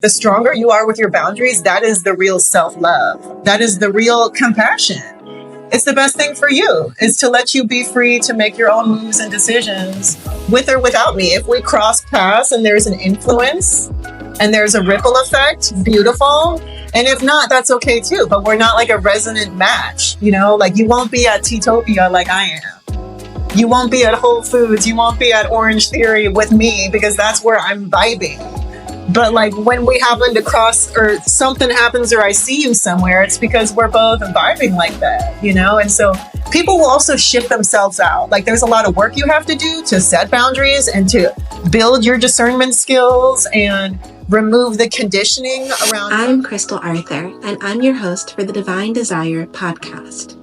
The stronger you are with your boundaries, that is the real self-love. That is the real compassion. It's the best thing for you, is to let you be free to make your own moves and decisions with or without me. If we cross paths and there's an influence and there's a ripple effect, beautiful. And if not, that's okay too. But we're not like a resonant match, you know, like you won't be at Teatopia like I am. You won't be at Whole Foods. You won't be at Orange Theory with me because that's where I'm vibing. But like when we happen to cross or something happens or I see you somewhere, it's because we're both vibing like that, you know? And so people will also shift themselves out. Like there's a lot of work you have to do to set boundaries and to build your discernment skills and remove the conditioning around. I'm Krystal Arthur, and I'm your host for the Divine Desire podcast.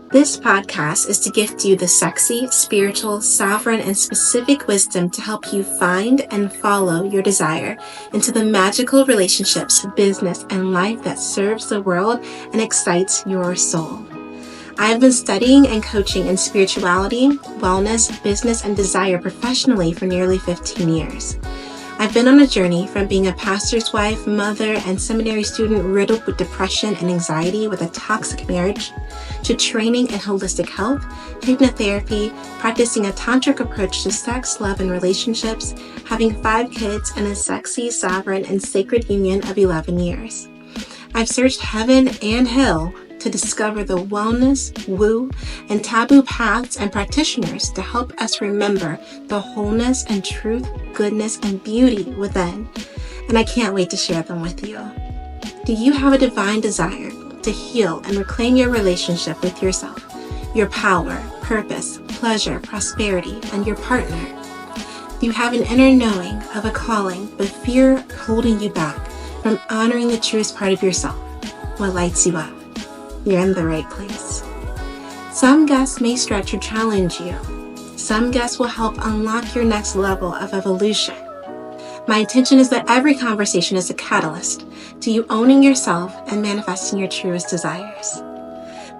This podcast is to gift you the sexy, spiritual, sovereign, and specific wisdom to help you find and follow your desire into the magical relationships, business, and life that serves the world and excites your soul. I have been studying and coaching in spirituality, wellness, business, and desire professionally for nearly 15 years. I've been on a journey from being a pastor's wife, mother, and seminary student riddled with depression and anxiety with a toxic marriage, to training in holistic health, hypnotherapy, practicing a tantric approach to sex, love, and relationships, having 5 kids, and a sexy, sovereign, and sacred union of 11 years. I've searched heaven and hell to discover the wellness, woo, and taboo paths and practitioners to help us remember the wholeness and truth, goodness, and beauty within. And I can't wait to share them with you. Do you have a divine desire to heal and reclaim your relationship with yourself, your power, purpose, pleasure, prosperity, and your partner? Do you have an inner knowing of a calling, but fear holding you back from honoring the truest part of yourself? What lights you up? You're in the right place. Some guests may stretch or challenge you. Some guests will help unlock your next level of evolution. My intention is that every conversation is a catalyst to you owning yourself and manifesting your truest desires.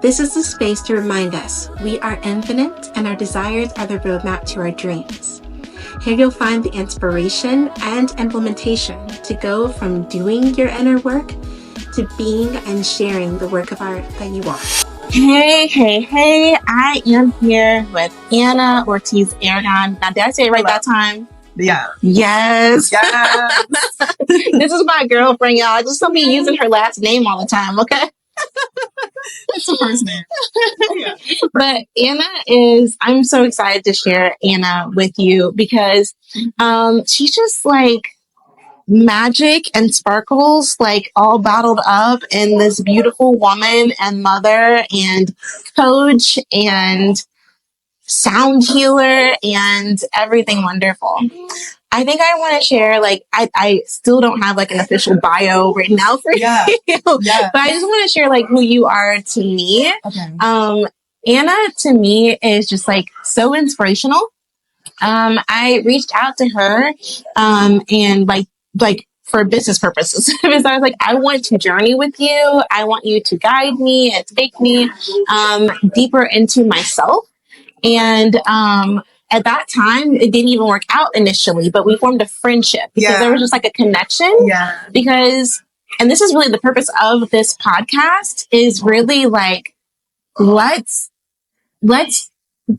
This is the space to remind us we are infinite and our desires are the roadmap to our dreams. Here you'll find the inspiration and implementation to go from doing your inner work to being and sharing the work of art that you are. Hey, I am here with Ana Ortiz Aragon. Now, did I say it right that time? Yeah. Yes. This is my girlfriend, y'all. Just don't be using her last name all the time, okay? It's the first name. Yeah. But I'm so excited to share Ana with you because she's just like magic and sparkles, like all bottled up in this beautiful woman and mother and coach and sound healer and everything wonderful. I think I want to share, like, I still don't have like an official bio written out for you, but I just want to share like who you are to me. Okay. Ana to me is just like so inspirational. I reached out to her and like for business purposes. Because I was like, I want to journey with you. I want you to guide me and take me deeper into myself. And at that time, it didn't even work out initially, but we formed a friendship because there was just like a connection. Yeah. Because, and this is really the purpose of this podcast, is really like, let's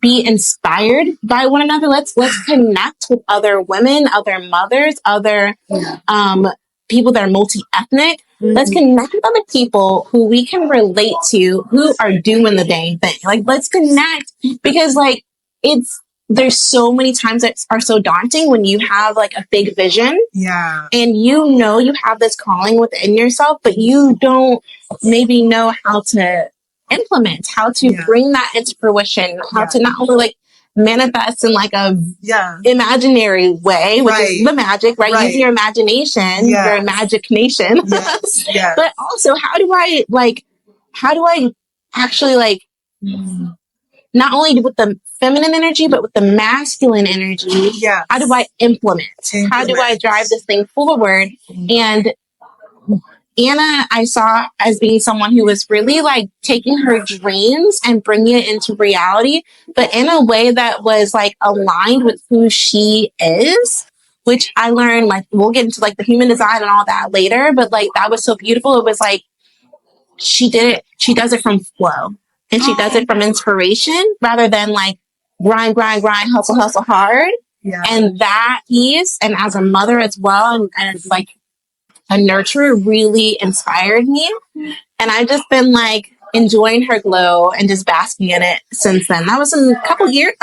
be inspired by one another. Let's connect with other women, other mothers, other people that are multi-ethnic. Mm-hmm. Let's connect with other people who we can relate to, who are doing the dang thing. Like, let's connect because like there's so many times that are so daunting when you have like a big vision. Yeah. And you know you have this calling within yourself, but you don't maybe know how to implement, how to bring that into fruition, how to not only like manifest in like a imaginary way, which is the magic, right? Use your imagination, your magic nation. But also, how do I actually like not only with the feminine energy, but with the masculine energy, how do I implement? How do I drive this thing forward? And Ana, I saw as being someone who was really like taking her dreams and bringing it into reality, but in a way that was like aligned with who she is, which I learned, like, we'll get into like the human design and all that later, but like that was so beautiful. It was like she does it from flow, and she does it from inspiration rather than like grind, hustle hard. Yeah. And that piece, and as a mother as well, and like a nurturer, really inspired me. And I've just been like enjoying her glow and just basking in it since then. That was a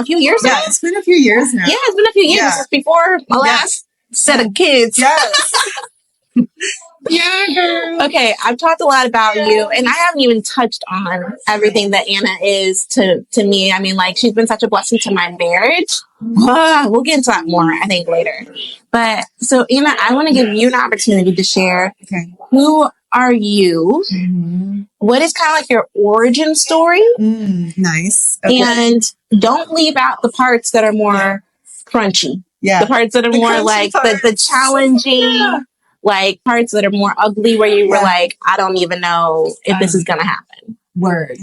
few years ago. Yeah, it's been a few years now. Yeah, it's been a few years. It's before my last set of kids. Yes. Yeah, girl. Okay, I've talked a lot about you, and I haven't even touched on everything that Ana is to me. I mean, like, she's been such a blessing to my marriage. We'll get into that more, I think, later. But so, Ana, I want to give you an opportunity to share. Okay. Who are you? Mm-hmm. What is kind of like your origin story? Nice. Okay. And don't leave out the parts that are more crunchy. Yeah. The parts that are more like the challenging, like parts that are more ugly where you were like, I don't even know if this is going to happen. Word.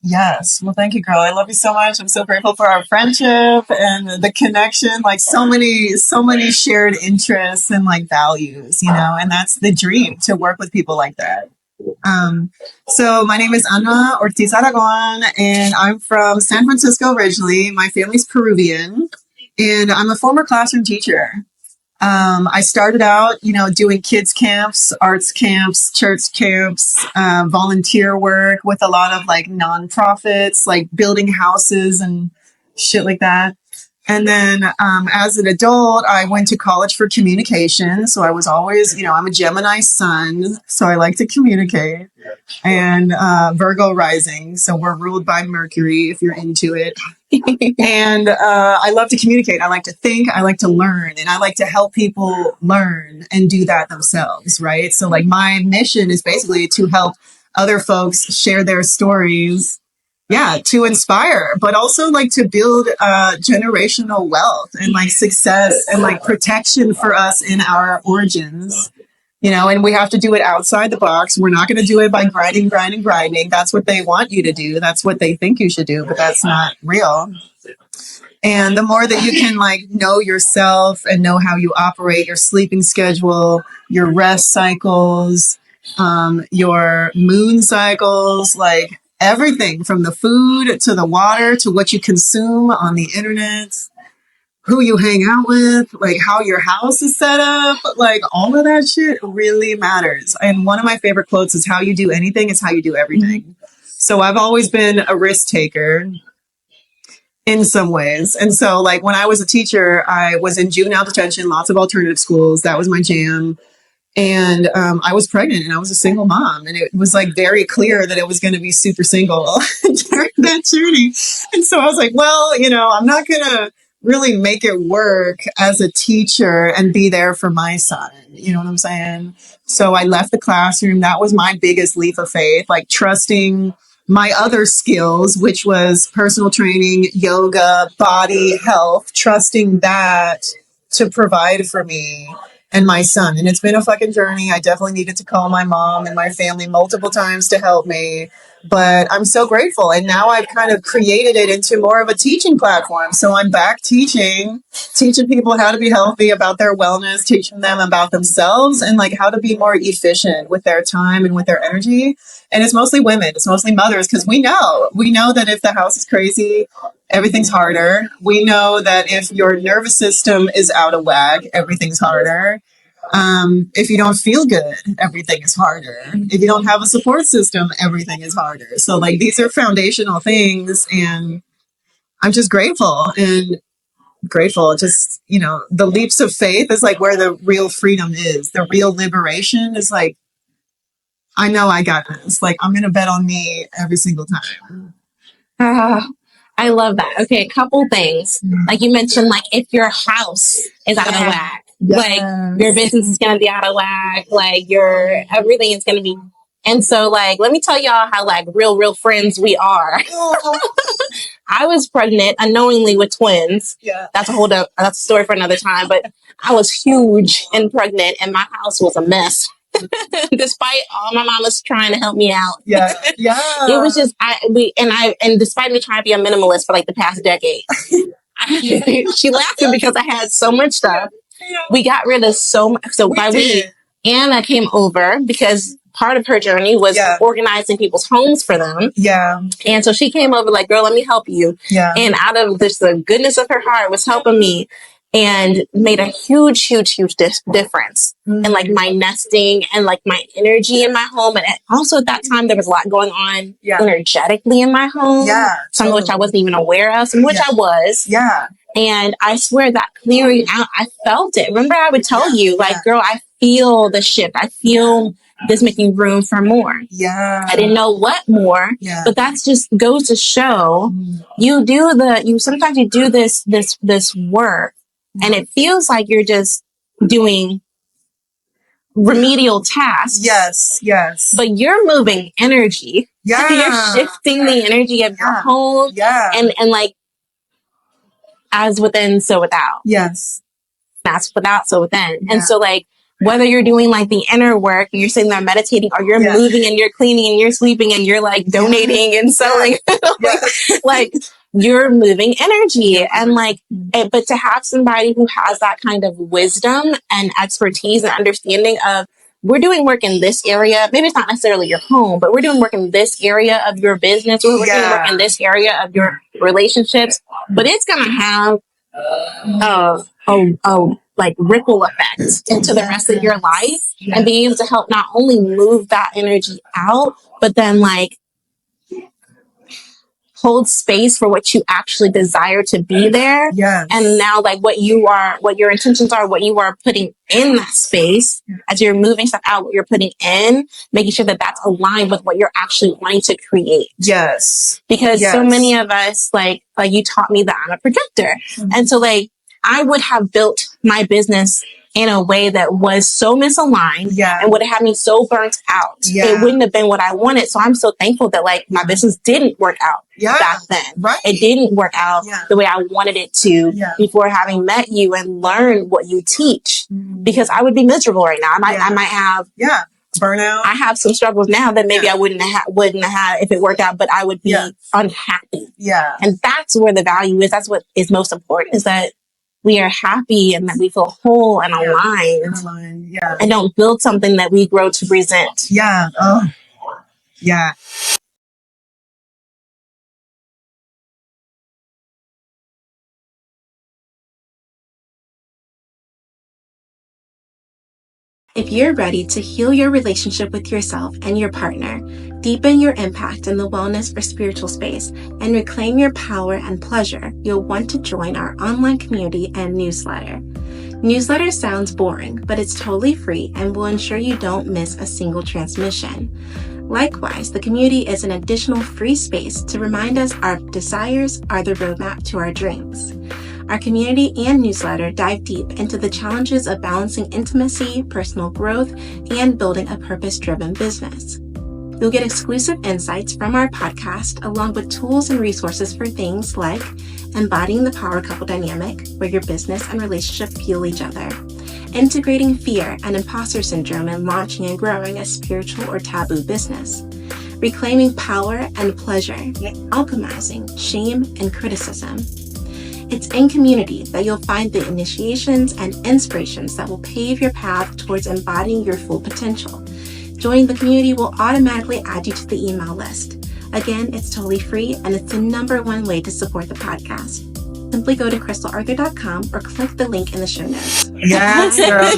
Yes. Well, thank you, girl. I love you so much. I'm so grateful for our friendship and the connection, like so many shared interests and like values, you know, and that's the dream, to work with people like that. So my name is Ana Ortiz Aragon, and I'm from San Francisco originally. My family's Peruvian, and I'm a former classroom teacher. I started out, you know, doing kids camps, arts camps, church camps, volunteer work with a lot of like nonprofits, like building houses and shit like that. And then as an adult, I went to college for communication. So I was always, you know, I'm a Gemini sun, so I like to communicate, and Virgo rising. So we're ruled by Mercury if you're into it. And I love to communicate. I like to think. I like to learn. And I like to help people learn and do that themselves, right? So like my mission is basically to help other folks share their stories. Yeah, to inspire, but also like to build generational wealth and like success and like protection for us in our origins. You know, and we have to do it outside the box. We're not going to do it by grinding. That's what they want you to do. That's what they think you should do, but that's not real. And the more that you can like know yourself and know how you operate, your sleeping schedule, your rest cycles, your moon cycles, like everything from the food to the water to what you consume on the internet, who you hang out with, like how your house is set up, like all of that shit really matters. And one of my favorite quotes is, how you do anything is how you do everything. So I've always been a risk taker in some ways. And so like when I was a teacher, I was in juvenile detention, lots of alternative schools. That was my jam. And I was pregnant and I was a single mom. And it was like very clear that it was going to be super single during that journey. And so I was like, well, you know, I'm not going to really make it work as a teacher and be there for my son. You know what I'm saying? So I left the classroom. That was my biggest leap of faith, like trusting my other skills, which was personal training, yoga, body health, trusting that to provide for me and my son. And it's been a fucking journey. I definitely needed to call my mom and my family multiple times to help me, but I'm so grateful. And now I've kind of created it into more of a teaching platform. So I'm back teaching people how to be healthy, about their wellness, teaching them about themselves and like how to be more efficient with their time and with their energy. And it's mostly women, it's mostly mothers, because we know that if the house is crazy, everything's harder. We know that if your nervous system is out of whack, everything's harder. If you don't feel good, everything is harder. If you don't have a support system, everything is harder. So like these are foundational things, and I'm just grateful. Just, you know, the leaps of faith is like where the real freedom is. The real liberation is like, I know I got this. Like I'm going to bet on me every single time. I love that. Okay, a couple things. Like you mentioned, like if your house is out of whack, like your business is going to be out of whack, like everything is going to be. And so like, let me tell y'all how like real friends we are. I was pregnant unknowingly with twins. Yeah. That's a story for another time, but I was huge and pregnant and my house was a mess. Despite all my mama's trying to help me out. Yeah. It was just, and despite me trying to be a minimalist for like the past decade, she laughed because I had so much stuff. we got rid of so much. So by we, Anna came over because part of her journey was organizing people's homes for them. Yeah. And so she came over like, girl, let me help you. Yeah. And out of this, the goodness of her heart was helping me and made a huge difference in like my nesting and like my energy in my home. And also at that time, there was a lot going on energetically in my home. Yeah. Some of which I wasn't even aware of, some of which I was. Yeah. And I swear that clearing out, I felt it. Remember, I would tell you, like, girl, I feel the shift. I feel this making room for more. Yeah. I didn't know what more, but that's just goes to show sometimes you do this work and it feels like you're just doing remedial tasks. Yes. But you're moving energy. Yeah. You're shifting the energy of your home. Yeah. And like, as within, so without. Yes. That's without, so within. Yeah. And so like, whether you're doing like the inner work and you're sitting there meditating or you're moving and you're cleaning and you're sleeping and you're like donating and sewing, like you're moving energy and like, but to have somebody who has that kind of wisdom and expertise and understanding of, we're doing work in this area. Maybe it's not necessarily your home, but we're doing work in this area of your business. We're doing work in this area of your relationships, but it's going to have like ripple effects into the rest of your life and being able to help not only move that energy out, but then like hold space for what you actually desire to be there. Yes. And now like what your intentions are, what you are putting in that space as you're moving stuff out, what you're putting in, making sure that that's aligned with what you're actually wanting to create. Yes. Because so many of us, like you taught me that I'm a projector. Mm-hmm. And so like, I would have built my business in a way that was so misaligned and would have had me so burnt out. It wouldn't have been what I wanted. So I'm so thankful that like my business didn't work out back then. Right. It didn't work out the way I wanted it to before having met you and learned what you teach, because I would be miserable right now. I might have burnout. I have some struggles now that maybe I wouldn't have had if it worked out, but I would be unhappy. Yeah. And that's where the value is. That's what is most important, is that we are happy and that we feel whole and aligned. And don't build something that we grow to resent. Yeah. Oh. Yeah. If you're ready to heal your relationship with yourself and your partner, deepen your impact in the wellness or spiritual space, and reclaim your power and pleasure, you'll want to join our online community and newsletter. Newsletter sounds boring, but it's totally free and will ensure you don't miss a single transmission. Likewise, the community is an additional free space to remind us our desires are the roadmap to our dreams. Our community and newsletter dive deep into the challenges of balancing intimacy, personal growth, and building a purpose-driven business. You'll get exclusive insights from our podcast, along with tools and resources for things like embodying the power couple dynamic, where your business and relationship fuel each other, integrating fear and imposter syndrome in launching and growing a spiritual or taboo business, reclaiming power and pleasure, alchemizing shame and criticism. It's in community that you'll find the initiations and inspirations that will pave your path towards embodying your full potential. Joining the community will automatically add you to the email list. Again, it's totally free, and it's the #1 way to support the podcast. Simply go to KrystalArthur.com or click the link in the show notes. Yes, girl.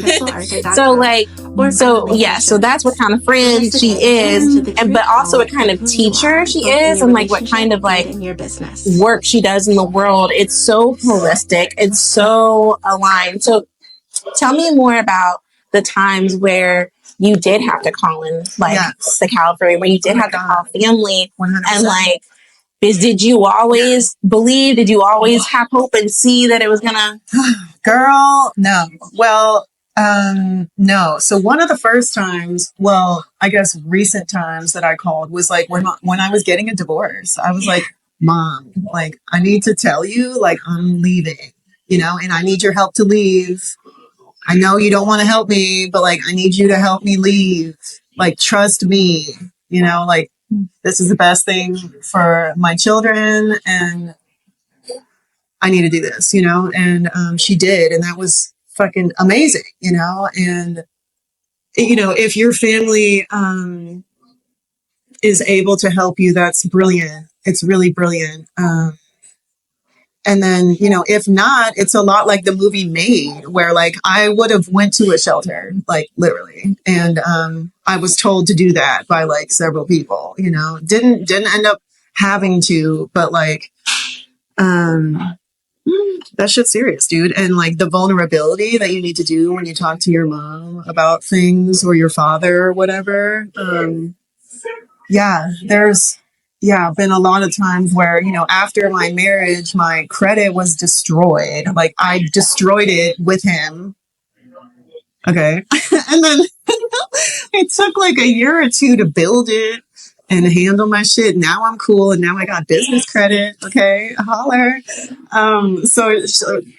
So that's what kind of friend she is, but also what kind of teacher she is, and like what kind of like work she does in the world. It's so holistic. It's so aligned. So tell me more about the times where you did have to call in the Calvary, where you did have to call family 100%. And like, did you always believe? Did you always have hope and see that it was gonna? Girl, no. Well, no. So one of the first times, I guess recent times that I called was like when I was getting a divorce. I was like, Mom, like I need to tell you, like I'm leaving, and I need your help to leave. I know you don't want to help me, but like I need you to help me leave. Like trust me, like. This is the best thing for my children, and I need to do this, and she did, and that was fucking amazing, you know? And, you know, if your family is able to help you, that's brilliant. It's really brilliant. And then, you know, if not, it's a lot like the movie Made, where like I would have went to a shelter, like literally. And I was told to do that by like several people, you know, didn't end up having to, but like that shit's serious, dude. And like the vulnerability that you need to do when you talk to your mom about things or your father or whatever. There's been a lot of times where, you know, after my marriage, my credit was destroyed. Like I destroyed it with him. Okay. And then it took like a year or two to build it and handle my shit. Now I'm cool, and now I got business credit. Okay, holler.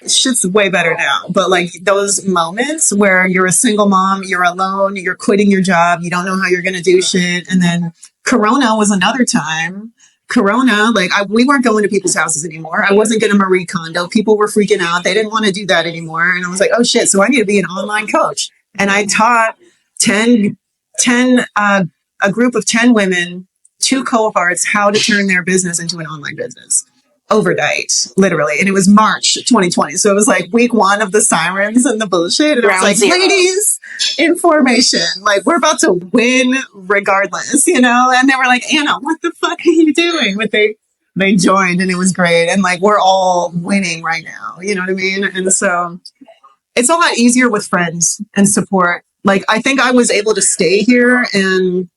Shit's way better now. But like those moments where you're a single mom, you're alone, you're quitting your job, you don't know how you're gonna do shit, and then Corona was another time. Corona, like we weren't going to people's houses anymore. I wasn't going to Marie Kondo. People were freaking out. They didn't want to do that anymore. And I was like, oh shit. So I need to be an online coach. And I taught 10 a group of 10 women, 2 cohorts, how to turn their business into an online business overnight, literally. And it was March 2020. So it was like week 1 of the sirens and the bullshit. And I was like, ladies, information. Like, we're about to win regardless, you know? And they were like, Anna, what the fuck are you doing? But they joined, and it was great. And like, we're all winning right now. You know what I mean? And so it's a lot easier with friends and support. Like, I think I was able to stay here and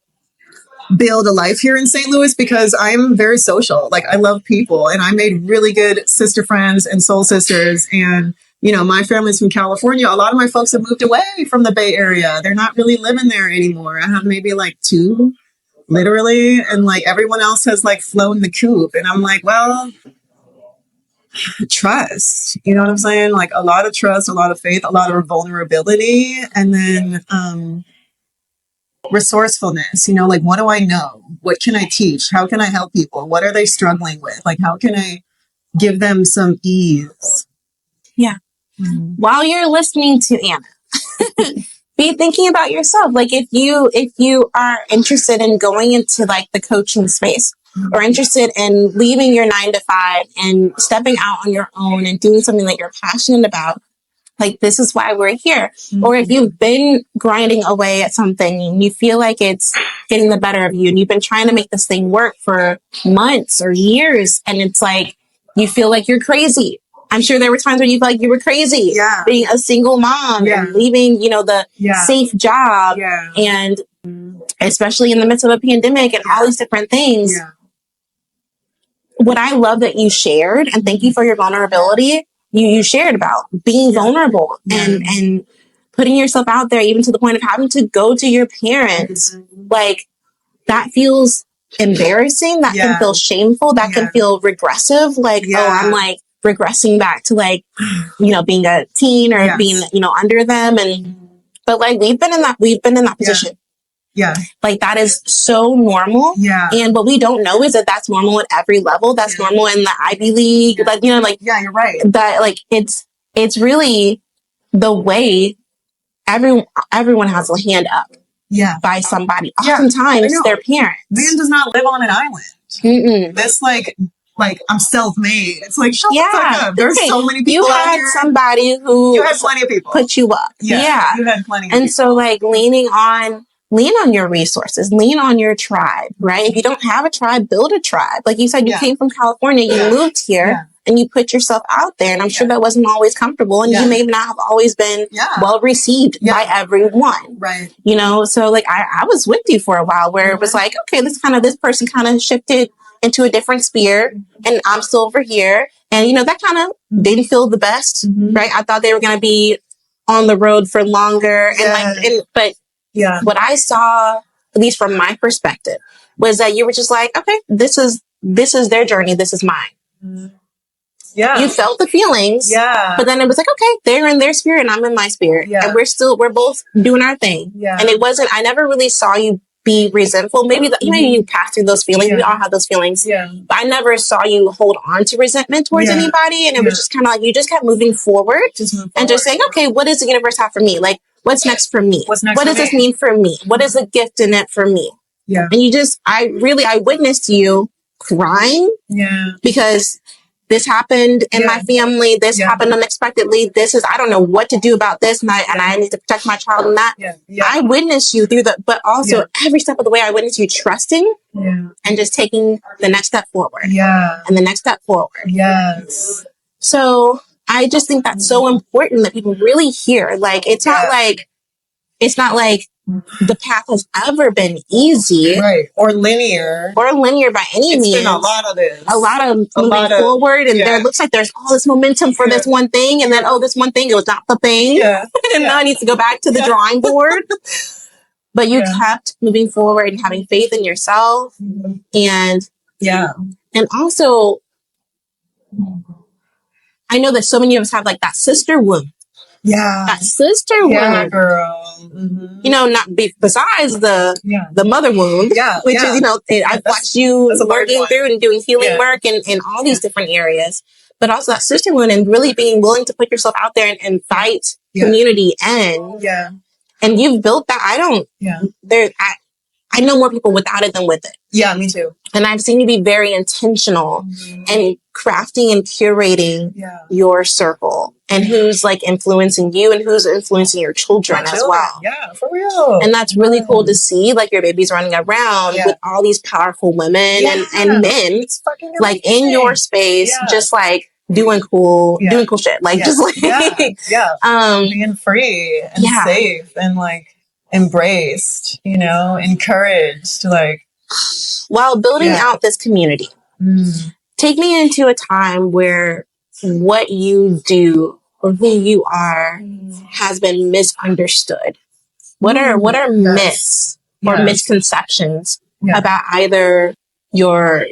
build a life here in St. Louis because I'm very social. Like, I love people, and I made really good sister friends and soul sisters. And, you know, my family's from California. A lot of my folks have moved away from the Bay Area. They're not really living there anymore. I have maybe like 2, literally. And like everyone else has like flown the coop. And I'm like, well, trust, you know what I'm saying? Like a lot of trust, a lot of faith, a lot of vulnerability. And then, resourcefulness, you know, like, what do I know? What can I teach? How can I help people? What are they struggling with? Like, how can I give them some ease? Yeah. Mm-hmm. While you're listening to Anna, be thinking about yourself. Like, if you are interested in going into like the coaching space, or interested in leaving your 9 to 5 and stepping out on your own and doing something that you're passionate about, like, this is why we're here. Mm-hmm. Or if you've been grinding away at something and you feel like it's getting the better of you and you've been trying to make this thing work for months or years, and it's like, you feel like you're crazy. I'm sure there were times where you felt like you were crazy, being a single mom and leaving, you know, the safe job, and especially in the midst of a pandemic and all these different things. What I love that you shared, and thank you for your vulnerability, you shared about being vulnerable and putting yourself out there, even to the point of having to go to your parents. Like, that feels embarrassing. That can feel shameful. That can feel regressive. Like, oh, I'm like regressing back to like, you know, being a teen or being, you know, under them. And, but like, we've been in that position. Yeah. Like, that is so normal. Yeah. And what we don't know is that that's normal at every level. That's normal in the Ivy League. Like, you know, like, you're right. That, like, it's really the way everyone has a hand up. By somebody. Oftentimes their parents. Man does not live on an island. Mm-mm. That's like I'm self-made. It's like, shut the fuck up. There's so many people you out had here. Somebody who you had plenty of people put you up. Yeah. You had plenty of and people. So like lean on your resources, lean on your tribe, right? If you don't have a tribe, build a tribe. Like you said, you came from California, you moved here and you put yourself out there. And I'm sure that wasn't always comfortable. And you may not have always been well received by everyone. Right. You know, so like I was with you for a while where it was like, okay, this person kind of shifted into a different sphere and I'm still over here. And, you know, that kind of didn't feel the best, right? I thought they were going to be on the road for longer. But what I saw, at least from my perspective, was that you were just like, okay, this is their journey. This is mine. Yeah. You felt the feelings. Yeah. But then it was like, okay, they're in their spirit and I'm in my spirit. Yeah. And we're both doing our thing. Yeah. And I never really saw you be resentful. Maybe you pass through those feelings. We all have those feelings. But I never saw you hold on to resentment towards anybody. And it was just kind of like you just kept moving forward and just saying, okay, what does the universe have for me? Like, what's next for me? What does this mean for me? What is a gift in it for me? And you just, I witnessed you crying because this happened in my family. This happened unexpectedly. I don't know what to do about this. And I need to protect my child in that. I witnessed you through but also every step of the way, I witnessed you trusting and just taking the next step forward. And the next step forward. So I just think that's so important that people really hear. Like, it's not like the path has ever been easy. Or linear by any means. It's been a lot of this. A lot of moving forward. And there looks like there's all this momentum for this one thing. And then, this one thing, it was not the thing. And now I need to go back to the drawing board. But you kept moving forward and having faith in yourself. And also, I know that so many of us have like that sister wound. That sister wound. Girl. Not besides the mother wound, which is, I've watched you working through and doing healing work in all these different areas, but also that sister wound and really being willing to put yourself out there and fight community and you've built that. I know more people without it than with it. Yeah, me too. And I've seen you be very intentional and crafting and curating your circle and who's like influencing you and who's influencing your children as well. Yeah, for real. And that's really cool to see, like your babies running around with all these powerful women and men like in your space, just like doing cool shit. Like just like being free and safe and like embraced, encouraged, like while building out this community. Take me into a time where what you do or who you are has been misunderstood. What are myths or misconceptions about either your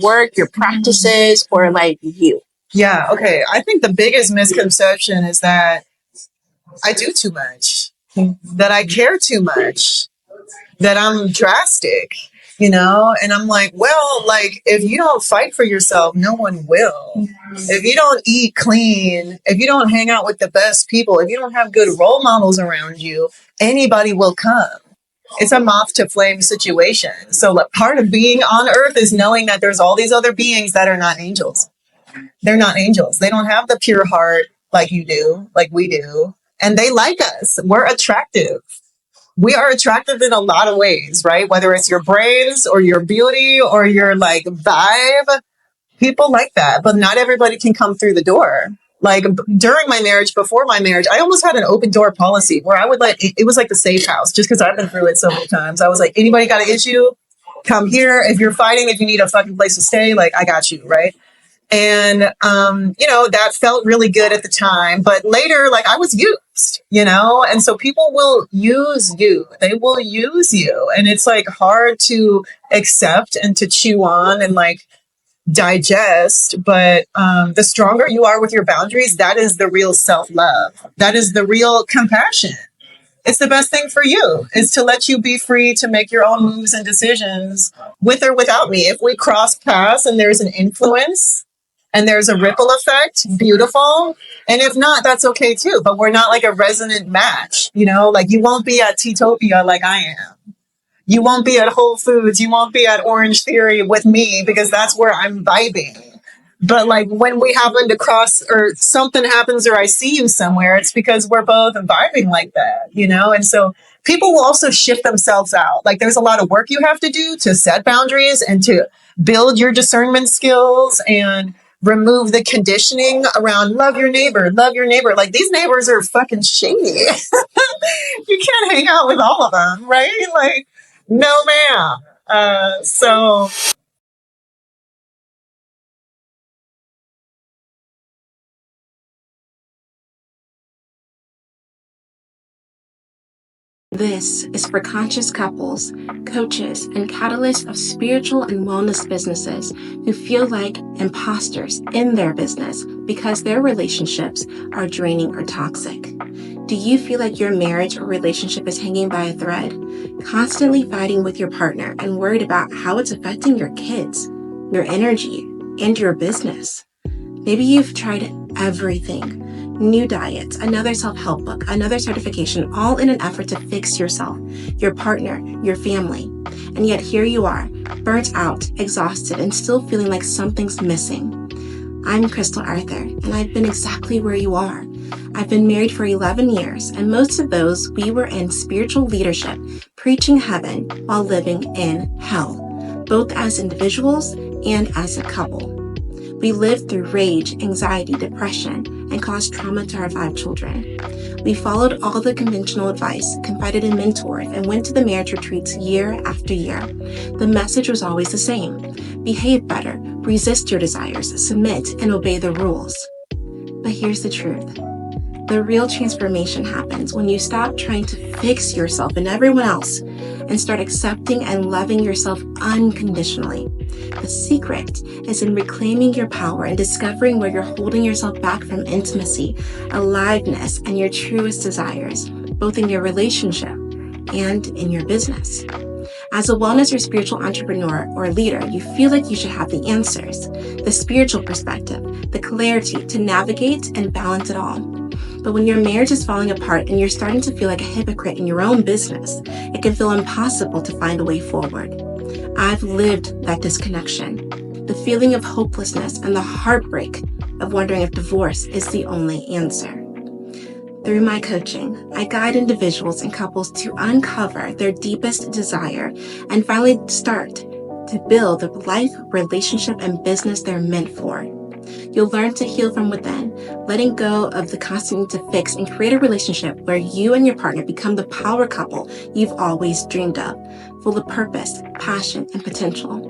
work, your practices, or like you? Yeah, okay. I think the biggest misconception is that I do too much, that I care too much, that I'm drastic, and I'm like, well, like, if you don't fight for yourself, no one will. If you don't eat clean, if you don't hang out with the best people, if you don't have good role models around you, anybody will come. It's a moth to flame situation. So like, part of being on earth is knowing that there's all these other beings that are not angels. They're not angels. They don't have the pure heart like you do, like we do. And they like us. We're attractive. We are attractive in a lot of ways, right? Whether it's your brains or your beauty or your like vibe, people like that, but not everybody can come through the door. Like during my marriage, before my marriage, I almost had an open door policy where I would it was like the safe house, just because I've been through it so many times. I was like, anybody got an issue? Come here. If you're fighting, if you need a fucking place to stay, like I got you, right? And, that felt really good at the time, but later, like I was used, and so people will use you, they will use you. And it's like hard to accept and to chew on and like digest. But, the stronger you are with your boundaries, that is the real self-love. That is the real compassion. It's the best thing for you is to let you be free to make your own moves and decisions with or without me. If we cross paths and there's an influence, and there's a ripple effect, beautiful. And if not, that's okay too. But we're not like a resonant match, like you won't be at Teatopia like I am. You won't be at Whole Foods. You won't be at Orange Theory with me because that's where I'm vibing. But like when we happen to cross or something happens or I see you somewhere, it's because we're both vibing like that, And so people will also shift themselves out. Like there's a lot of work you have to do to set boundaries and to build your discernment skills and remove the conditioning around love your neighbor. Like these neighbors are fucking shady. You can't hang out with all of them, right? Like, no, ma'am. So This is for conscious couples, coaches, and catalysts of spiritual and wellness businesses who feel like imposters in their business because their relationships are draining or toxic. Do you feel like your marriage or relationship is hanging by a thread, constantly fighting with your partner and worried about how it's affecting your kids, your energy, and your business? Maybe you've tried everything. New diets, another self-help book, another certification, all in an effort to fix yourself, your partner, your family. And yet here you are, burnt out, exhausted, and still feeling like something's missing. I'm Krystal Arthur, and I've been exactly where you are. I've been married for 11 years, and most of those we were in spiritual leadership, preaching heaven while living in hell, both as individuals and as a couple. We lived through rage, anxiety, depression, and caused trauma to our 5 children. We followed all the conventional advice, confided in mentors, and went to the marriage retreats year after year. The message was always the same: behave better, resist your desires, submit, and obey the rules. But here's the truth. The real transformation happens when you stop trying to fix yourself and everyone else and start accepting and loving yourself unconditionally. The secret is in reclaiming your power and discovering where you're holding yourself back from intimacy, aliveness, and your truest desires, both in your relationship and in your business. As a wellness or spiritual entrepreneur or leader, you feel like you should have the answers, the spiritual perspective, the clarity to navigate and balance it all. But when your marriage is falling apart and you're starting to feel like a hypocrite in your own business, it can feel impossible to find a way forward. I've lived that disconnection, the feeling of hopelessness and the heartbreak of wondering if divorce is the only answer. Through my coaching, I guide individuals and couples to uncover their deepest desire and finally start to build the life, relationship, and business they're meant for. You'll learn to heal from within, letting go of the constant need to fix, and create a relationship where you and your partner become the power couple you've always dreamed of, full of purpose, passion, and potential.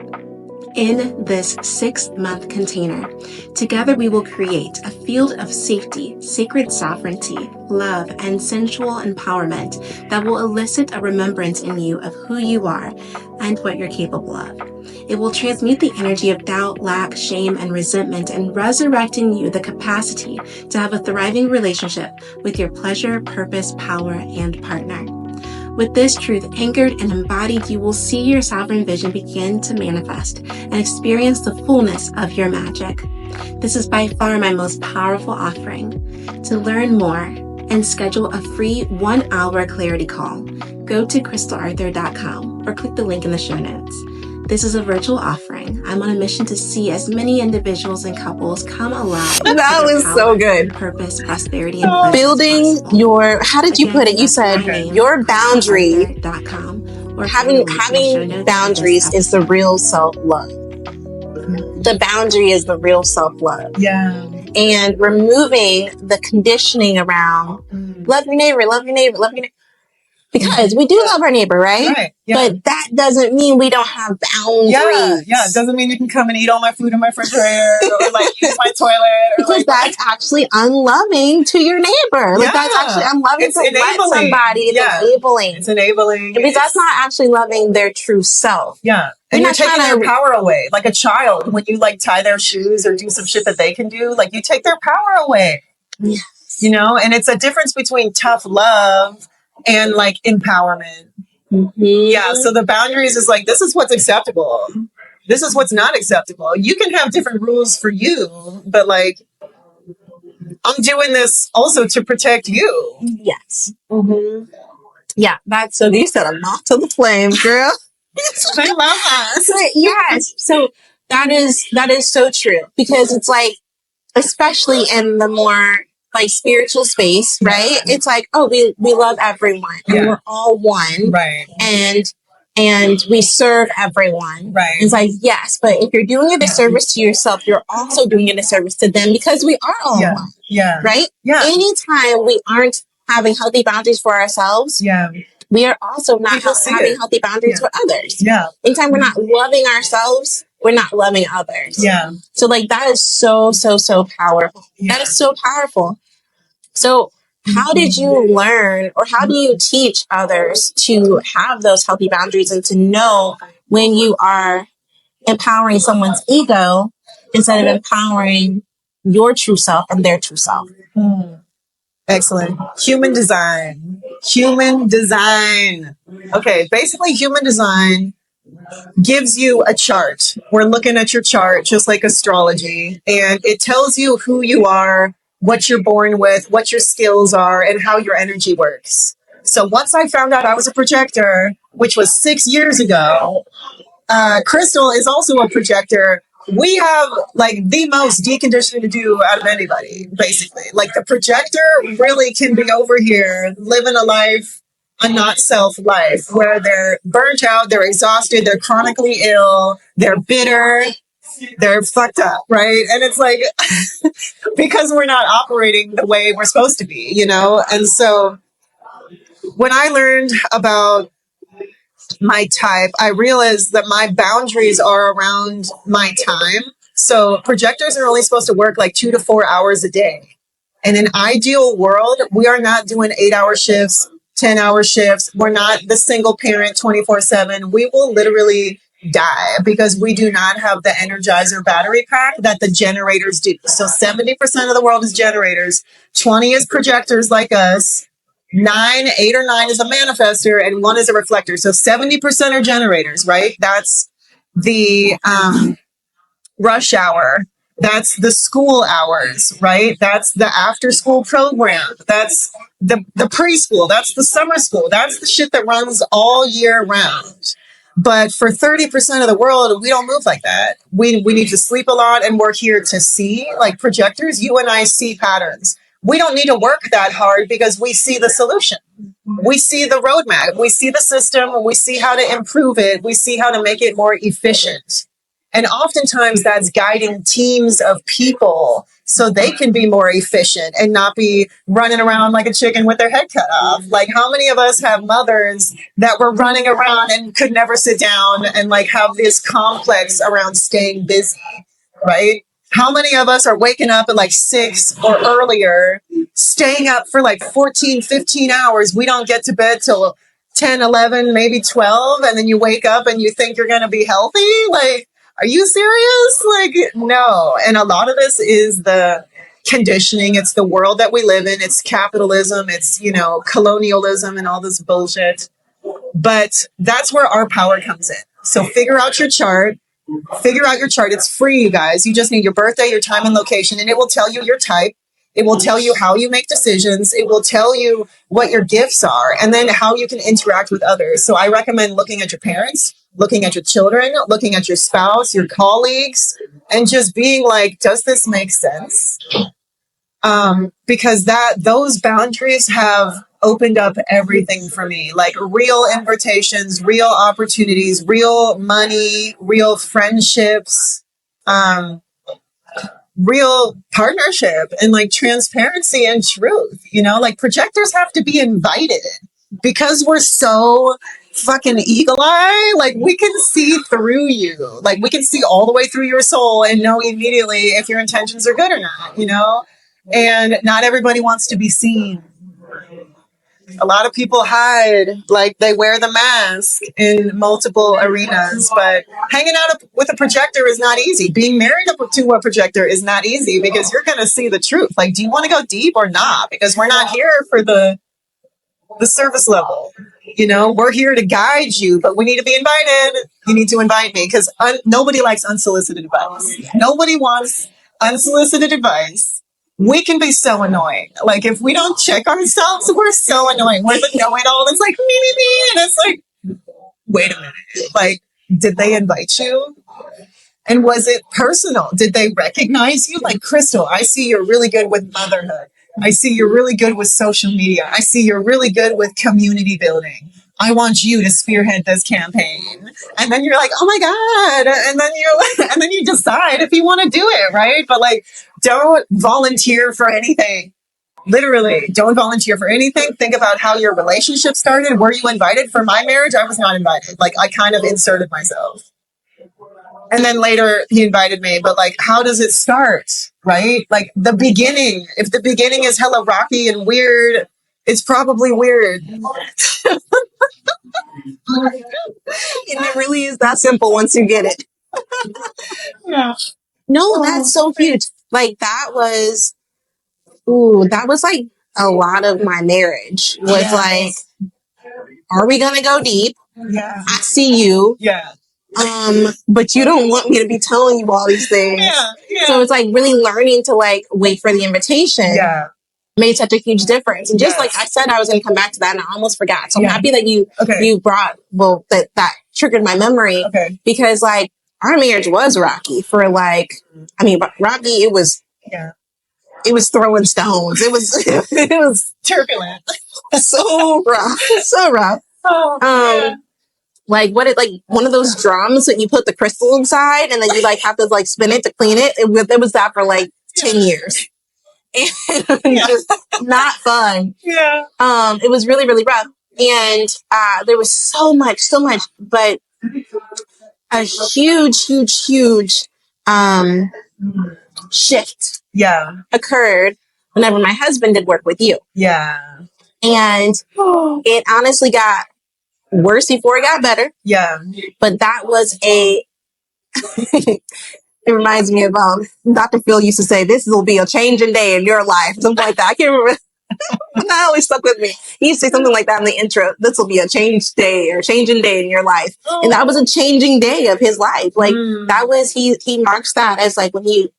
In this 6-month container, together we will create a field of safety, sacred sovereignty, love, and sensual empowerment that will elicit a remembrance in you of who you are and what you're capable of. It will transmute the energy of doubt, lack, shame, and resentment, and resurrect in you the capacity to have a thriving relationship with your pleasure, purpose, power, and partner. With this truth anchored and embodied, you will see your sovereign vision begin to manifest and experience the fullness of your magic. This is by far my most powerful offering. To learn more and schedule a free 1-hour clarity call, go to krystalarthur.com or click the link in the show notes. This is a virtual offering. I'm on a mission to see as many individuals and couples come alive. That was so good. Purpose, prosperity, and pleasure. Building your, how did you put it? You said your boundary. Having boundaries is the real self-love. The boundary is the real self-love. Yeah. And removing the conditioning around love your neighbor, love your neighbor, love your neighbor. Because we do love our neighbor, right? Right. Yeah. But that doesn't mean we don't have boundaries. Yeah. It doesn't mean you can come and eat all my food in my refrigerator or like use my toilet. Or because that's actually unloving to your neighbor. Like that's actually unloving to let somebody. It's enabling. It's enabling. Because that's not actually loving their true self. Yeah. And you're taking their power away. Like a child, when you like tie their shoes or do some shit that they can do, like you take their power away. Yes. You know, and it's a difference between tough love and like empowerment. Mm-hmm. Yeah. So the boundaries is like, this is what's acceptable. This is what's not acceptable. You can have different rules for you, but like, I'm doing this also to protect you. Yes. Mm-hmm. Yeah. That's so you set a knot to the flame, girl. I love that. Yes. So that is so true, because it's like, especially in the more like spiritual space, right? It's like, oh, we love everyone and we're all one. Right. And we serve everyone. Right. It's like, yes, but if you're doing a disservice to yourself, you're also doing a disservice to them, because we are all one. Yeah. Right? Yeah. Anytime we aren't having healthy boundaries for ourselves, we are also not having healthy boundaries for others. Yeah. Anytime we're not loving ourselves, we're not loving others. Yeah. So like that is so powerful. Yeah. That is so powerful. So how did you learn, or how do you teach others to have those healthy boundaries and to know when you are empowering someone's ego instead of empowering your true self and their true self? Excellent. Human design. Human design. Okay, basically, human design gives you a chart. We're looking at your chart, just like astrology, and it tells you who you are, what you're born with, what your skills are, and how your energy works. So once I found out I was a projector, which was 6 years ago, Krystal is also a projector. We have like the most deconditioning to do out of anybody, basically. Like the projector really can be over here living a life, a not self life, where they're burnt out, they're exhausted, they're chronically ill, they're bitter, they're fucked up, right? And it's like, because we're not operating the way we're supposed to be, you know? And so when I learned about my type, I realized that my boundaries are around my time. So projectors are only supposed to work like 2 to 4 hours a day. In an ideal world, we are not doing 8-hour shifts, 10-hour shifts. We're not the single parent 24/7. We will literally die because we do not have the energizer battery pack that the generators do. So 70% of the world is generators, 20 is projectors like us, 8 or 9 is a manifester, and 1 is a reflector. So 70% are generators, right? That's the rush hour. That's the school hours, right? That's the after school program. That's the preschool. That's the summer school. That's the shit that runs all year round. But for 30% of the world, we don't move like that. We need to sleep a lot, and we're here to see. Like projectors, you and I see patterns. We don't need to work that hard because we see the solution. We see the roadmap. We see the system. We see how to improve it. We see how to make it more efficient. And oftentimes that's guiding teams of people so they can be more efficient and not be running around like a chicken with their head cut off. Like how many of us have mothers that were running around and could never sit down and like have this complex around staying busy, right? How many of us are waking up at like 6 or earlier, staying up for like 14, 15 hours? We don't get to bed till 10, 11, maybe 12. And then you wake up and you think you're going to be healthy. Like, are you serious? Like, no. And a lot of this is the conditioning. It's the world that we live in. It's capitalism. It's, you know, colonialism and all this bullshit. But that's where our power comes in. So figure out your chart. Figure out your chart. It's free, you guys. You just need your birthday, your time and location, and it will tell you your type. It will tell you how you make decisions. It will tell you what your gifts are and then how you can interact with others. So I recommend looking at your parents, looking at your children, looking at your spouse, your colleagues, and just being like, does this make sense? Because those boundaries have opened up everything for me, like real invitations, real opportunities, real money, real friendships, real partnership, and like transparency and truth. You know, like projectors have to be invited because we're so fucking eagle eye. Like we can see through you, like we can see all the way through your soul and know immediately if your intentions are good or not, you know. And not everybody wants to be seen. A lot of people hide, like they wear the mask in multiple arenas, but hanging out with a projector is not easy. Being married to a projector is not easy because you're going to see the truth. Like, do you want to go deep or not? Because we're not here for the service level. You know, we're here to guide you, but we need to be invited. You need to invite me because nobody likes unsolicited advice. Nobody wants unsolicited advice. We can be so annoying. Like, if we don't check ourselves, we're so annoying. We're the know-it-all. It's like, me. And it's like, wait a minute. Like, did they invite you? And was it personal? Did they recognize you? Like, Krystal, I see you're really good with motherhood. I see you're really good with social media. I see you're really good with community building. I want you to spearhead this campaign. And then you're like, oh my God. And then you decide if you want to do it, right? But like, don't volunteer for anything. Literally, don't volunteer for anything. Think about how your relationship started. Were you invited? For my marriage, I was not invited. Like, I kind of inserted myself. And then later he invited me, but like, how does it start? Right? Like the beginning, if the beginning is hella rocky and weird, it's probably weird. And it really is that simple once you get it. Yeah. No, that's so huge. Like that was like a lot of my marriage was like, are we going to go deep? Yeah. I see you. Yeah. But you don't want me to be telling you all these things. Yeah. Yeah. So it's like really learning to like wait for the invitation. Yeah. Made such a huge difference. And just like I said, I was going to come back to that and I almost forgot. So I'm happy that you brought, that triggered my memory because like our marriage was rocky for like, rocky, it was throwing stones. It was turbulent. So rough. Like one of those drums that you put the crystal inside and then you like have to like spin it to clean it. It was that for like 10 years. And just not fun. Yeah. It was really, really rough. And there was so much, but a huge shift occurred whenever my husband did work with you. Yeah. And it honestly got worse before it got better. Yeah. But that was it reminds me of Dr. Phil used to say, this will be a changing day in your life. Something like that. I can't remember. That always stuck with me. He used to say something like that in the intro. This will be a changing day in your life. And that was a changing day of his life. Like that was, he marks that as like when he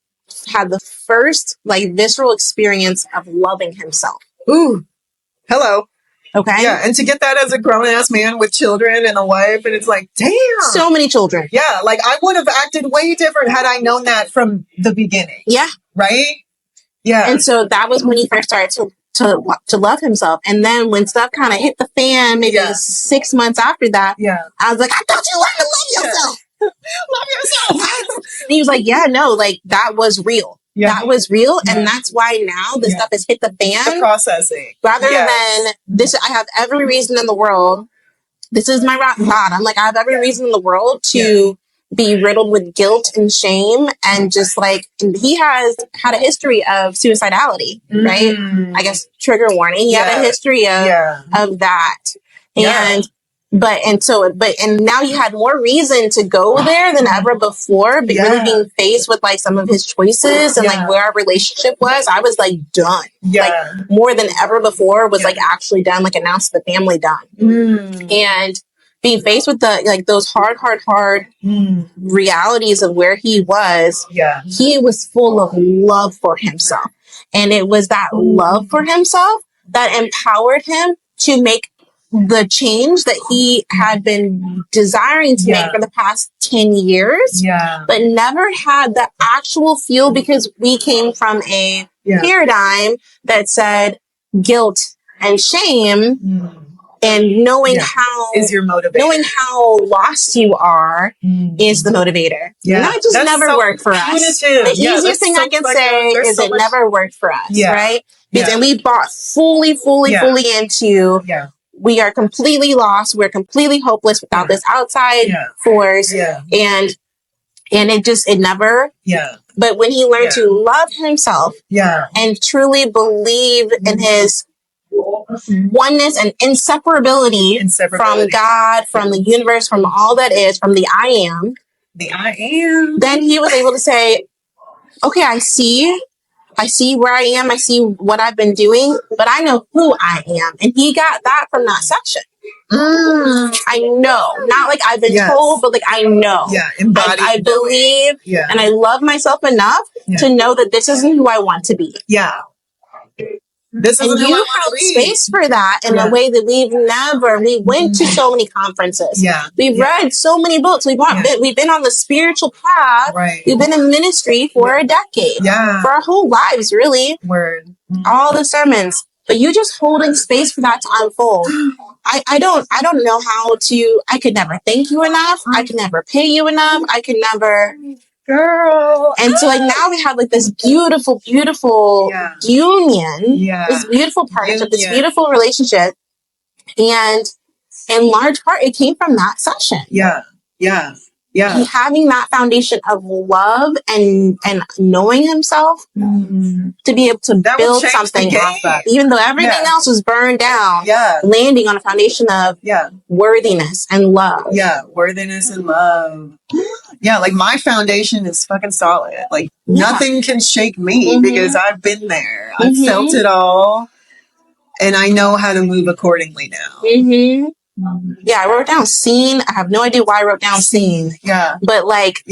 had the first like visceral experience of loving himself. Ooh. Hello. Okay. Yeah. And to get that as a grown ass man with children and a wife, and it's like, damn. So many children. Yeah. Like I would have acted way different had I known that from the beginning. Yeah. Right? Yeah. And so that was when he first started to love himself. And then when stuff kind of hit the fan, maybe 6 months after that, I was like, I thought you learned to love yourself. Love yourself. And he was like, yeah, no, like that was real. Yeah. That was real. Yeah. And that's why now this stuff has hit the fan. The processing. Rather than this, I have every reason in the world. This is my rock bottom. Like I have every reason in the world to be riddled with guilt and shame. And just like, he has had a history of suicidality, right? I guess trigger warning. He had a history of that. And and now you had more reason to go there than ever before, but really being faced with like some of his choices and like where our relationship was, I was like done. Like more than ever before was like actually done, like announced to the family done. And being faced with the like those hard realities of where he was, he was full of love for himself. And it was that love for himself that empowered him to make the change that he had been desiring to make for the past 10 years, but never had the actual feel because we came from a paradigm that said guilt and shame and knowing how is your motivator. Knowing how lost you are is the motivator. And that just never worked for us. The easiest thing I can say is it never worked for us, right? And we bought fully into we are completely lost. We're completely hopeless without this outside force. And it never. But when he learned to love himself and truly believe in his oneness and inseparability from God, from the universe, from all that is, from the I am. Then he was able to say, okay, I see where I am. I see what I've been doing, but I know who I am. And he got that from that session. I know. Not like I've been told, but like I know. Embodied. I believe and I love myself enough to know that this isn't who I want to be. This and you held space for that in a way that we went to so many conferences. We've read so many books. We've been on the spiritual path. We've been in ministry for a decade. For our whole lives, really. All the sermons. But you just holding space for that to unfold. I don't know how to, I could never thank you enough. I could never pay you enough. I could never... Girl. And so like now we have like this beautiful union, this beautiful partnership, this beautiful relationship. And in large part, it came from that session. Yeah. Having that foundation of love and knowing himself to be able to That build something off that. Even though everything else was burned down, landing on a foundation of worthiness and love. Yeah, worthiness and love. Yeah, like my foundation is fucking solid. Like nothing can shake me because I've been there. I've felt it all. And I know how to move accordingly now. Yeah, I wrote down scene. I have no idea why I wrote down scene. Yeah. But like,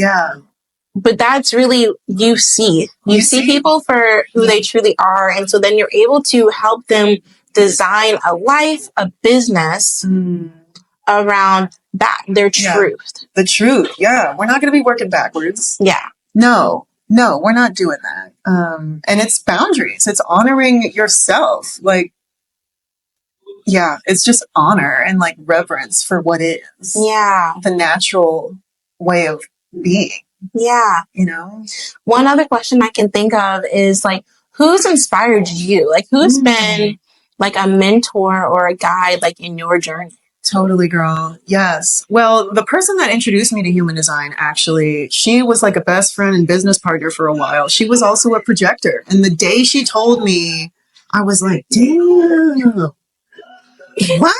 but that's really, you see people for who they truly are. And so then you're able to help them design a life, a business around that, their truth. The truth. Yeah. We're not going to be working backwards. Yeah. No, we're not doing that. And it's boundaries. It's honoring yourself. Like, yeah, it's just honor and like reverence for what is. Yeah. The natural way of being. Yeah. You know? One other question I can think of is like, who's inspired you? Like, who's been like a mentor or a guide like in your journey? Totally, girl. Yes. Well, the person that introduced me to human design, actually, she was like a best friend and business partner for a while. She was also a projector. And the day she told me, I was like, damn. What?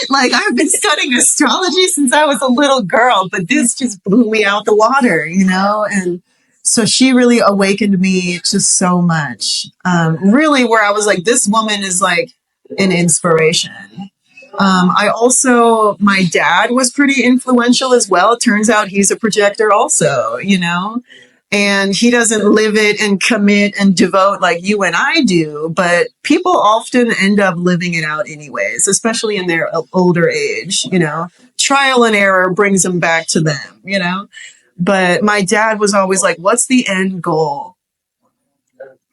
Like, I've been studying astrology since I was a little girl, but this just blew me out the water, you know? And so she really awakened me to so much. Really, where I was like, this woman is like an inspiration. My dad was pretty influential as well. It turns out he's a projector also, you know? And he doesn't live it and commit and devote like you and I do, but people often end up living it out anyways, especially in their older age, you know. Trial and error brings them back to them, you know. But my dad was always like, what's the end goal?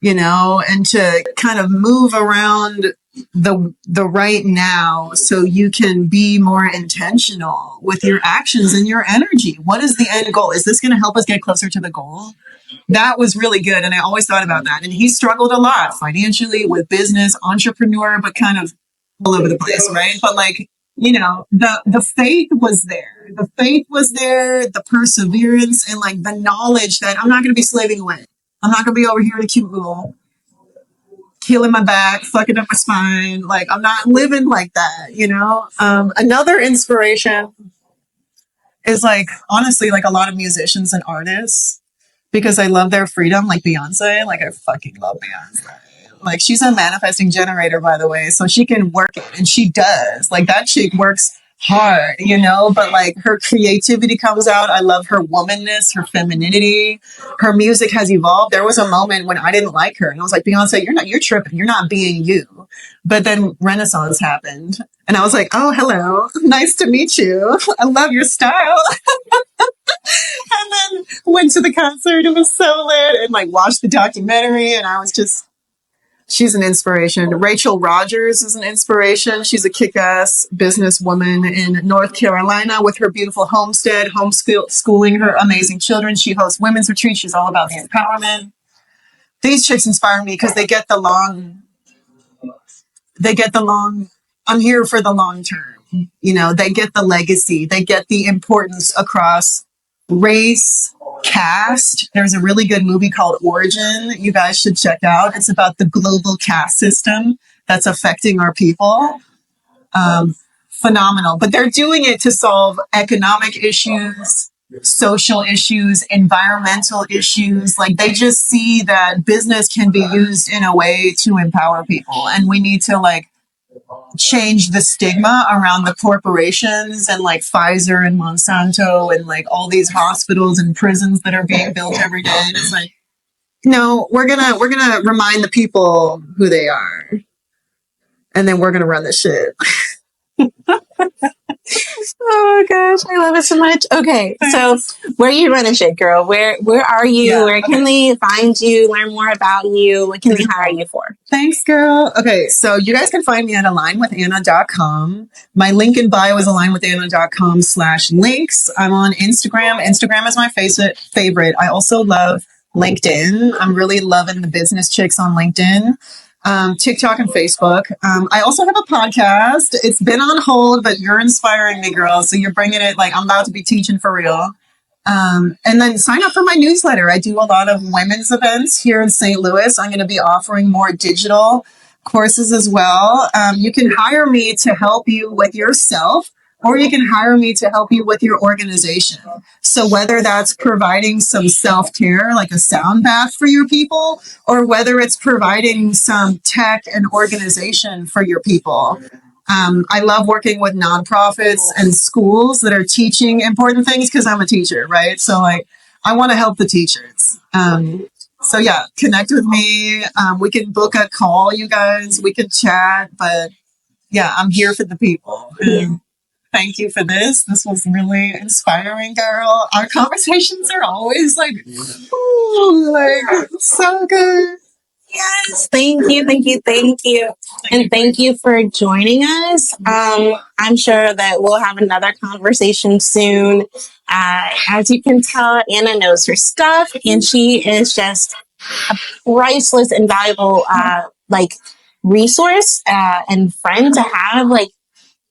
You know, and to kind of move around the right now so you can be more intentional with your actions and your energy. What is the end goal? Is this going to help us get closer to the goal? That was really good. And I always thought about that. And he struggled a lot financially with business, entrepreneur, but kind of all over the place, right? But like, you know, the faith was there. The faith was there, the perseverance, and like the knowledge that I'm not going to be slaving away. I'm not going to be over here in a cubicle, killing my back, fucking up my spine. Like, I'm not living like that, you know? Another inspiration is like, honestly, like a lot of musicians and artists, because I love their freedom, like Beyonce. Like, I fucking love Beyonce. Like, she's a manifesting generator, by the way, so she can work it, and she does. Like, that chick works hard, you know, but like her creativity comes out. I love her womanness, her femininity. Her music has evolved. There was a moment when I didn't like her and I was like, Beyonce, you're tripping. You're not being you. But then Renaissance happened and I was like, oh, hello. Nice to meet you. I love your style. And then went to the concert. It was so lit, and like watched the documentary, and I was just, she's an inspiration. Rachel Rogers is an inspiration. She's a kick-ass businesswoman in North Carolina with her beautiful homestead, homeschooling her amazing children. She hosts women's retreats. She's all about empowerment. These chicks inspire me because they get the long, I'm here for the long term. You know, they get the legacy. They get the importance across race, caste. There's a really good movie called Origin you guys should check out. It's about the global caste system that's affecting our people. Phenomenal. But they're doing it to solve economic issues, social issues, environmental issues. Like, they just see that business can be used in a way to empower people. And we need to like change the stigma around the corporations and like Pfizer and Monsanto and like all these hospitals and prisons that are being built every day. And it's like, no, we're gonna remind the people who they are, and then we're gonna run the shit. Oh gosh, I love it so much. Okay, so where are you running shit, girl? Where are you? Yeah, where can we find you? Learn more about you? What can we hire you for? Thanks, girl. Okay, so you guys can find me at alignwithana.com. My link in bio is alignwithana.com/links. I'm on Instagram. Instagram is my favorite. I also love LinkedIn. I'm really loving the business chicks on LinkedIn. TikTok and Facebook. I also have a podcast. It's been on hold, but you're inspiring me, girl. So you're bringing it, like, I'm about to be teaching for real. And then sign up for my newsletter. I do a lot of women's events here in St. Louis. I'm going to be offering more digital courses as well. You can hire me to help you with yourself, or you can hire me to help you with your organization. So whether that's providing some self-care, like a sound bath for your people, or whether it's providing some tech and organization for your people. I love working with nonprofits and schools that are teaching important things because I'm a teacher, right? So like, I want to help the teachers. So yeah, connect with me. We can book a call, you guys. We can chat, but yeah, I'm here for the people. Thank you for this. This was really inspiring, girl. Our conversations are always like, ooh, like so good. Yes, thank you. And thank you for joining us. I'm sure that we'll have another conversation soon. As you can tell, Ana knows her stuff, and she is just a priceless and valuable resource and friend to have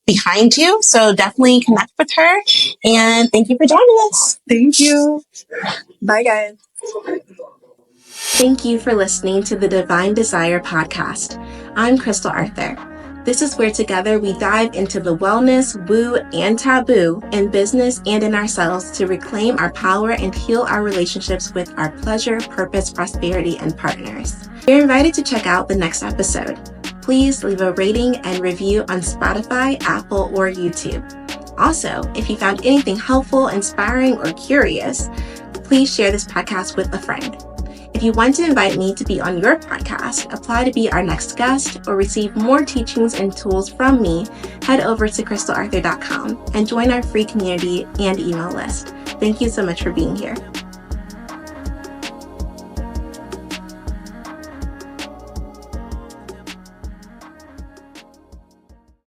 behind you. So definitely connect with her. And thank you for joining us. Thank you. Bye, guys. Thank you for listening to the Divine Desire podcast. I'm Krystal Arthur. This is where together we dive into the wellness, woo, and taboo in business and in ourselves to reclaim our power and heal our relationships with our pleasure, purpose, prosperity, and partners. You're invited to check out the next episode. Please leave a rating and review on Spotify, Apple, or YouTube. Also, if you found anything helpful, inspiring, or curious, please share this podcast with a friend. If you want to invite me to be on your podcast, apply to be our next guest, or receive more teachings and tools from me, head over to krystalarthur.com and join our free community and email list. Thank you so much for being here.